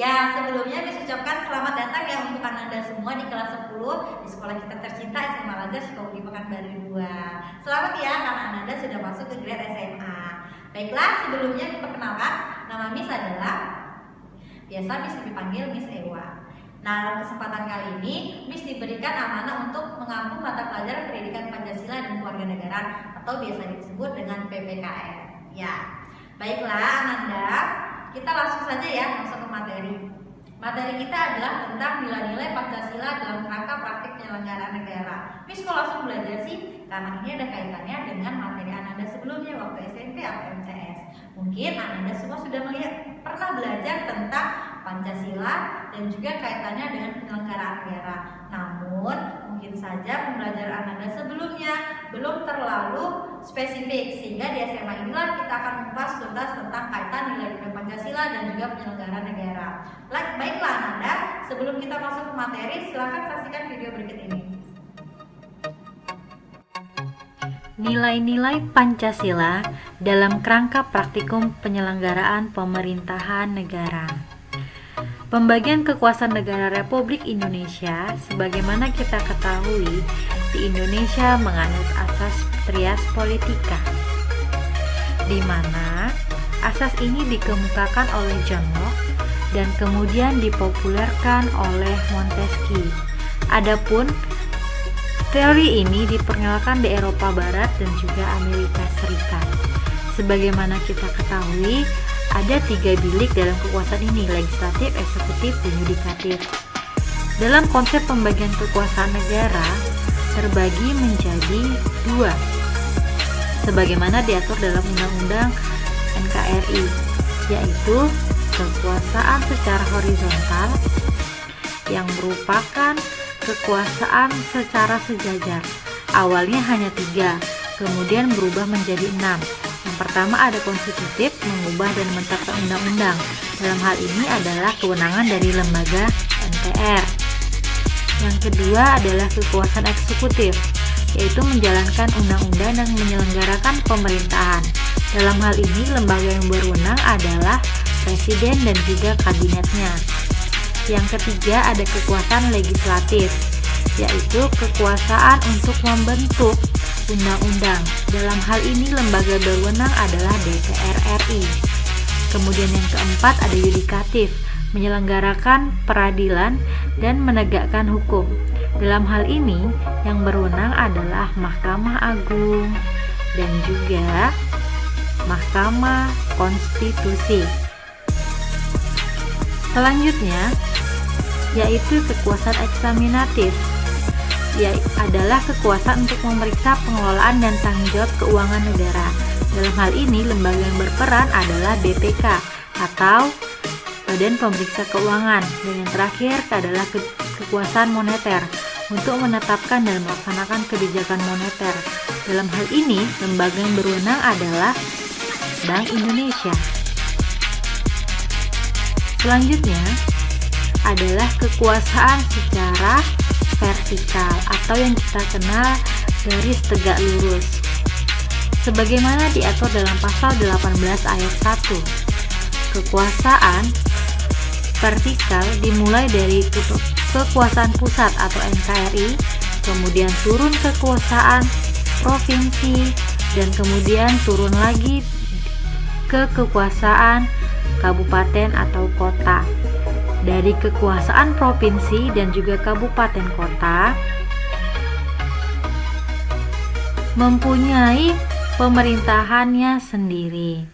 Ya, sebelumnya Miss ucapkan selamat datang ya untuk Ananda semua di kelas 10 di sekolah kita tercinta SMA Al-Azhar Sukawati Pekanbaru 2. Selamat ya karena Ananda sudah masuk ke grade SMA. Baiklah, sebelumnya diperkenalkan, nama Miss adalah biasa Miss dipanggil Miss Ewa. Nah, dalam kesempatan kali ini Miss diberikan amanah untuk mengampu mata pelajaran Pendidikan Pancasila dan Kewarganegaraan atau biasa disebut dengan PPKN. Ya. Baiklah Ananda, kita langsung saja ya masuk ke materi. Materi kita adalah tentang nilai-nilai Pancasila dalam rangka praktik penyelenggaraan negara. Miss kok langsung belajar sih? Karena ini ada kaitannya dengan materi Ananda sebelumnya waktu SMP atau MTS. Mungkin Ananda semua sudah pernah belajar tentang Pancasila dan juga kaitannya dengan penyelenggaraan negara. Namun mungkin saja pembelajaran Ananda sebelumnya belum terlalu spesifik, sehingga di SMA inilah kita akan membahas tuntas tentang kaitan nilai-nilai Pancasila dan juga penyelenggaraan negara. Baiklah Ananda, sebelum kita masuk ke materi, silakan saksikan video berikut ini. Nilai-nilai Pancasila dalam kerangka praktikum penyelenggaraan pemerintahan negara. Pembagian kekuasaan negara Republik Indonesia, sebagaimana kita ketahui, di Indonesia menganut asas trias politika, di mana asas ini dikemukakan oleh John Locke dan kemudian dipopulerkan oleh Montesquieu. Adapun teori ini diperkenalkan di Eropa Barat dan juga Amerika Serikat. Sebagaimana kita ketahui, ada 3 bilik dalam kekuasaan ini, legislatif, eksekutif, dan yudikatif. Dalam konsep pembagian kekuasaan negara, terbagi menjadi 2, sebagaimana diatur dalam Undang-Undang NKRI, yaitu kekuasaan secara horizontal yang merupakan kekuasaan secara sejajar. Awalnya hanya 3, kemudian berubah menjadi 6. Yang pertama ada konstitutif, mengubah dan menetapkan undang-undang. Dalam hal ini adalah kewenangan dari lembaga MPR. Yang kedua adalah kekuasaan eksekutif, yaitu menjalankan undang-undang dan menyelenggarakan pemerintahan. Dalam hal ini lembaga yang berwenang adalah presiden dan juga kabinetnya. Yang ketiga ada kekuasaan legislatif, yaitu kekuasaan untuk membentuk undang-undang. Dalam hal ini lembaga berwenang adalah DPR RI. Kemudian yang keempat ada yudikatif, menyelenggarakan peradilan dan menegakkan hukum. Dalam hal ini yang berwenang adalah Mahkamah Agung dan juga Mahkamah Konstitusi. Selanjutnya yaitu kekuasaan eksaminatif, adalah kekuasaan untuk memeriksa pengelolaan dan tanggung jawab keuangan negara. Dalam hal ini lembaga yang berperan adalah BPK atau Badan Pemeriksa Keuangan. Dan yang terakhir adalah kekuasaan moneter untuk menetapkan dan melaksanakan kebijakan moneter. Dalam hal ini lembaga yang berwenang adalah Bank Indonesia. Selanjutnya adalah kekuasaan secara vertikal atau yang kita kenal garis tegak lurus. Sebagaimana diatur dalam pasal 18 ayat 1. Kekuasaan vertikal dimulai dari kekuasaan pusat atau NKRI, kemudian turun kekuasaan provinsi dan kemudian turun lagi ke kekuasaan kabupaten atau kota. Dari kekuasaan provinsi dan juga kabupaten kota mempunyai pemerintahannya sendiri.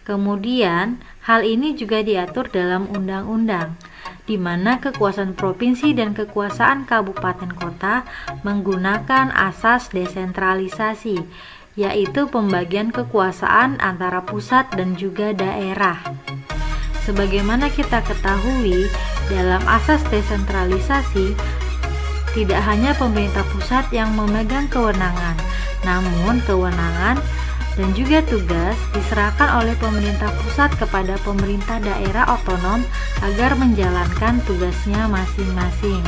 Kemudian hal ini juga diatur dalam undang-undang, di mana kekuasaan provinsi dan kekuasaan kabupaten kota menggunakan asas desentralisasi, yaitu pembagian kekuasaan antara pusat dan juga daerah. Sebagaimana kita ketahui, dalam asas desentralisasi tidak hanya pemerintah pusat yang memegang kewenangan, namun kewenangan dan juga tugas diserahkan oleh pemerintah pusat kepada pemerintah daerah otonom agar menjalankan tugasnya masing-masing.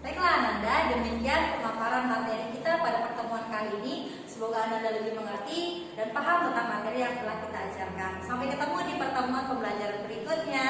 Baiklah Ananda, demikian pemaparan materi kita pada pertemuan kali ini. Semoga Ananda paham tentang materi yang telah kita ajarkan. Sampai ketemu di pertemuan pembelajaran berikutnya.